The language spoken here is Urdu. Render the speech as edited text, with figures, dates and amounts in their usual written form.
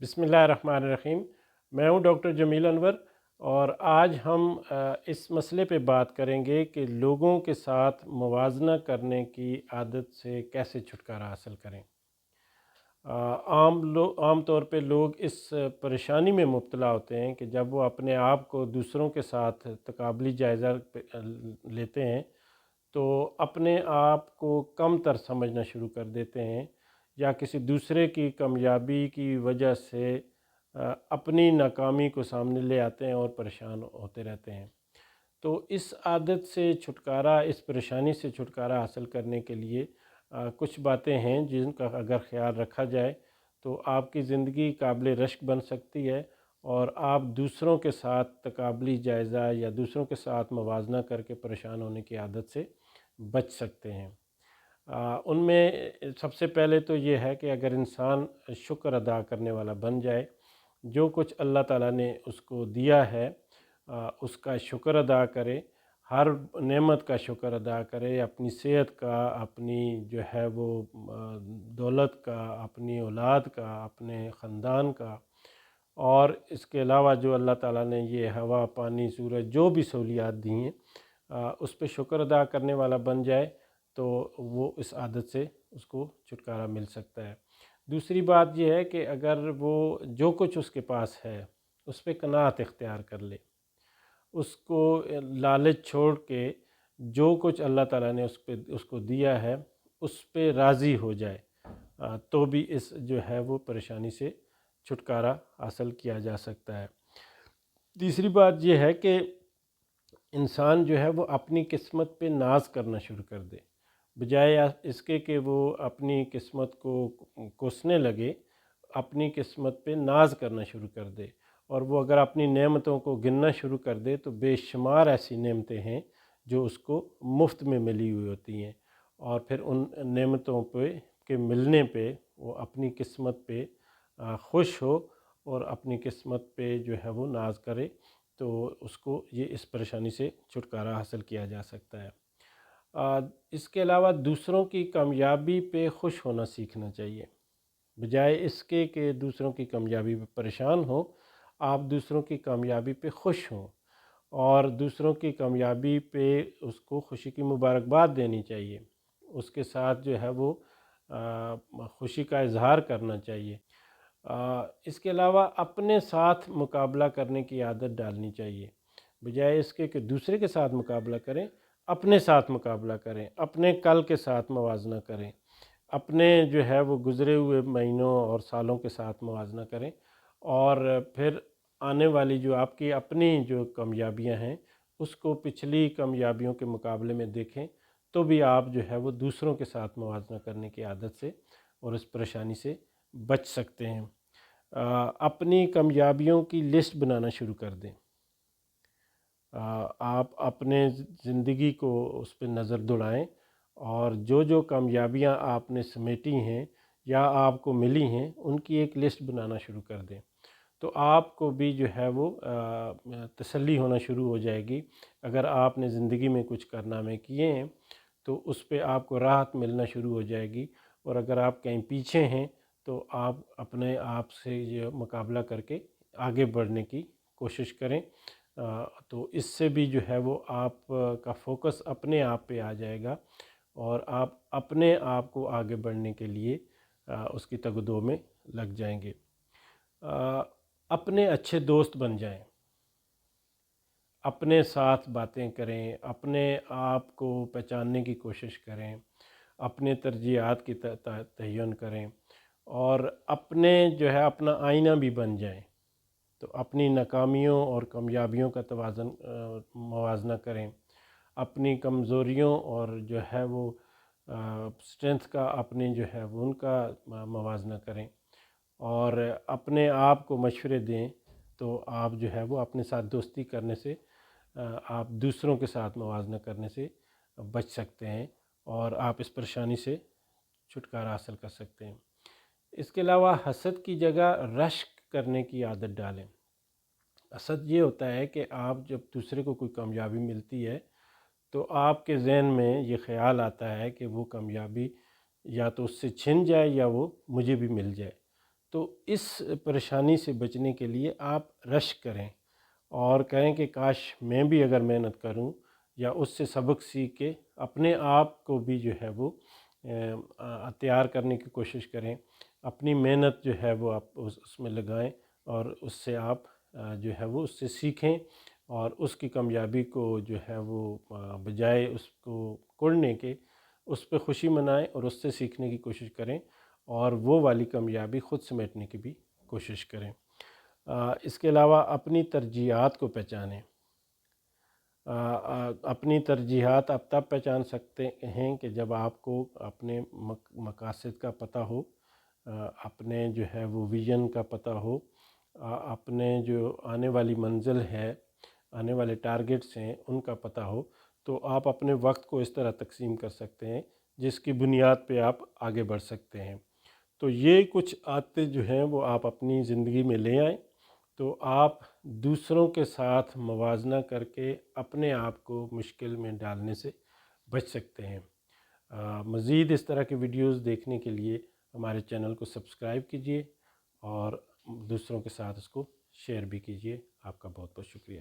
بسم اللہ الرحمن الرحیم۔ میں ہوں ڈاکٹر جمیل انور، اور آج ہم اس مسئلے پہ بات کریں گے کہ لوگوں کے ساتھ موازنہ کرنے کی عادت سے کیسے چھٹکارا حاصل کریں۔ عام طور پہ لوگ اس پریشانی میں مبتلا ہوتے ہیں کہ جب وہ اپنے آپ کو دوسروں کے ساتھ تقابلی جائزہ لیتے ہیں تو اپنے آپ کو کم تر سمجھنا شروع کر دیتے ہیں، یا کسی دوسرے کی کامیابی کی وجہ سے اپنی ناکامی کو سامنے لے آتے ہیں اور پریشان ہوتے رہتے ہیں۔ تو اس عادت سے چھٹکارا، اس پریشانی سے چھٹکارا حاصل کرنے کے لیے کچھ باتیں ہیں جن کا اگر خیال رکھا جائے تو آپ کی زندگی قابل رشک بن سکتی ہے، اور آپ دوسروں کے ساتھ تقابلی جائزہ یا دوسروں کے ساتھ موازنہ کر کے پریشان ہونے کی عادت سے بچ سکتے ہیں۔ ان میں سب سے پہلے تو یہ ہے کہ اگر انسان شکر ادا کرنے والا بن جائے، جو کچھ اللہ تعالیٰ نے اس کو دیا ہے اس کا شکر ادا کرے، ہر نعمت کا شکر ادا کرے، اپنی صحت کا، اپنی جو ہے وہ دولت کا، اپنی اولاد کا، اپنے خاندان کا، اور اس کے علاوہ جو اللہ تعالیٰ نے یہ ہوا، پانی، سورج جو بھی سہولیات دی ہیں اس پہ شکر ادا کرنے والا بن جائے تو وہ اس عادت سے اس کو چھٹکارا مل سکتا ہے۔ دوسری بات یہ ہے کہ اگر وہ جو کچھ اس کے پاس ہے اس پہ قناعت اختیار کر لے، اس کو لالچ چھوڑ کے جو کچھ اللہ تعالیٰ نے اس کو دیا ہے اس پہ راضی ہو جائے تو بھی اس جو ہے وہ پریشانی سے چھٹکارا حاصل کیا جا سکتا ہے۔ تیسری بات یہ ہے کہ انسان جو ہے وہ اپنی قسمت پہ ناز کرنا شروع کر دے، بجائے اس کے کہ وہ اپنی قسمت کو کوسنے لگے، اپنی قسمت پہ ناز کرنا شروع کر دے، اور وہ اگر اپنی نعمتوں کو گننا شروع کر دے تو بے شمار ایسی نعمتیں ہیں جو اس کو مفت میں ملی ہوئی ہوتی ہیں، اور پھر ان نعمتوں پہ کے ملنے پہ وہ اپنی قسمت پہ خوش ہو اور اپنی قسمت پہ جو ہے وہ ناز کرے تو اس کو اس پریشانی سے چھٹکارا حاصل کیا جا سکتا ہے۔ اس کے علاوہ دوسروں کی کامیابی پہ خوش ہونا سیکھنا چاہیے، بجائے اس کے کہ دوسروں کی کامیابی پہ پریشان ہو، آپ دوسروں کی کامیابی پہ خوش ہوں اور دوسروں کی کامیابی پہ اس کو خوشی کی مبارکباد دینی چاہیے، اس کے ساتھ جو ہے وہ خوشی کا اظہار کرنا چاہیے۔ اس کے علاوہ اپنے ساتھ مقابلہ کرنے کی عادت ڈالنی چاہیے، بجائے اس کے کہ دوسرے کے ساتھ مقابلہ کریں، اپنے ساتھ مقابلہ کریں، اپنے کل کے ساتھ موازنہ کریں، اپنے جو ہے وہ گزرے ہوئے مہینوں اور سالوں کے ساتھ موازنہ کریں، اور پھر آنے والی جو آپ کی اپنی جو کامیابیاں ہیں اس کو پچھلی کامیابیوں کے مقابلے میں دیکھیں تو بھی آپ جو ہے وہ دوسروں کے ساتھ موازنہ کرنے کی عادت سے اور اس پریشانی سے بچ سکتے ہیں۔ اپنی کامیابیوں کی لسٹ بنانا شروع کر دیں۔ آپ اپنے زندگی کو اس پہ نظر دوڑائیں اور جو جو کامیابیاں آپ نے سمیٹی ہیں یا آپ کو ملی ہیں ان کی ایک لسٹ بنانا شروع کر دیں، تو آپ کو بھی جو ہے وہ تسلی ہونا شروع ہو جائے گی۔ اگر آپ نے زندگی میں کچھ کارنامے کیے ہیں تو اس پہ آپ کو راحت ملنا شروع ہو جائے گی، اور اگر آپ کہیں پیچھے ہیں تو آپ اپنے آپ سے یہ مقابلہ کر کے آگے بڑھنے کی کوشش کریں، تو اس سے بھی جو ہے وہ آپ کا فوکس اپنے آپ پہ آ جائے گا اور آپ اپنے آپ کو آگے بڑھنے کے لیے اس کی تگ و دو میں لگ جائیں گے۔ اپنے اچھے دوست بن جائیں، اپنے ساتھ باتیں کریں، اپنے آپ کو پہچاننے کی کوشش کریں، اپنے ترجیحات کی تعین کریں، اور اپنے جو ہے اپنا آئینہ بھی بن جائیں، تو اپنی ناکامیوں اور کامیابیوں کا موازنہ کریں، اپنی کمزوریوں اور جو ہے وہ اسٹرینتھ کا اپنے جو ہے وہ ان کا موازنہ کریں، اور اپنے آپ کو مشورے دیں تو آپ جو ہے وہ اپنے ساتھ دوستی کرنے سے آپ دوسروں کے ساتھ موازنہ کرنے سے بچ سکتے ہیں اور آپ اس پریشانی سے چھٹکارا حاصل کر سکتے ہیں۔ اس کے علاوہ حسد کی جگہ رشک کرنے کی عادت ڈالیں۔ حسد یہ ہوتا ہے کہ آپ جب دوسرے کو کوئی کامیابی ملتی ہے تو آپ کے ذہن میں یہ خیال آتا ہے کہ وہ کامیابی یا تو اس سے چھن جائے یا وہ مجھے بھی مل جائے۔ تو اس پریشانی سے بچنے کے لیے آپ رش کریں اور کہیں کہ کاش میں بھی اگر محنت کروں یا اس سے سبق سیکھ کے اپنے آپ کو بھی جو ہے وہ تیار کرنے کی کوشش کریں، اپنی محنت جو ہے وہ آپ اس میں لگائیں اور اس سے آپ جو ہے وہ اس سے سیکھیں اور اس کی کامیابی کو جو ہے وہ بجائے اس کو کوڑنے کے اس پہ خوشی منائیں اور اس سے سیکھنے کی کوشش کریں اور وہ والی کامیابی خود سمیٹنے کی بھی کوشش کریں۔ اس کے علاوہ اپنی ترجیحات کو پہچانیں۔ اپنی ترجیحات آپ تب پہچان سکتے ہیں کہ جب آپ کو اپنے مقاصد کا پتہ ہو، اپنے جو ہے وہ ویژن کا پتہ ہو، اپنے جو آنے والی منزل ہے، آنے والے ٹارگٹس ہیں ان کا پتہ ہو، تو آپ اپنے وقت کو اس طرح تقسیم کر سکتے ہیں جس کی بنیاد پہ آپ آگے بڑھ سکتے ہیں۔ تو یہ کچھ عادتیں جو ہیں وہ آپ اپنی زندگی میں لے آئیں تو آپ دوسروں کے ساتھ موازنہ کر کے اپنے آپ کو مشکل میں ڈالنے سے بچ سکتے ہیں۔ مزید اس طرح کی ویڈیوز دیکھنے کے لیے ہمارے چینل کو سبسکرائب کیجیے اور دوسروں کے ساتھ اس کو شیئر بھی کیجیے۔ آپ کا بہت بہت شکریہ۔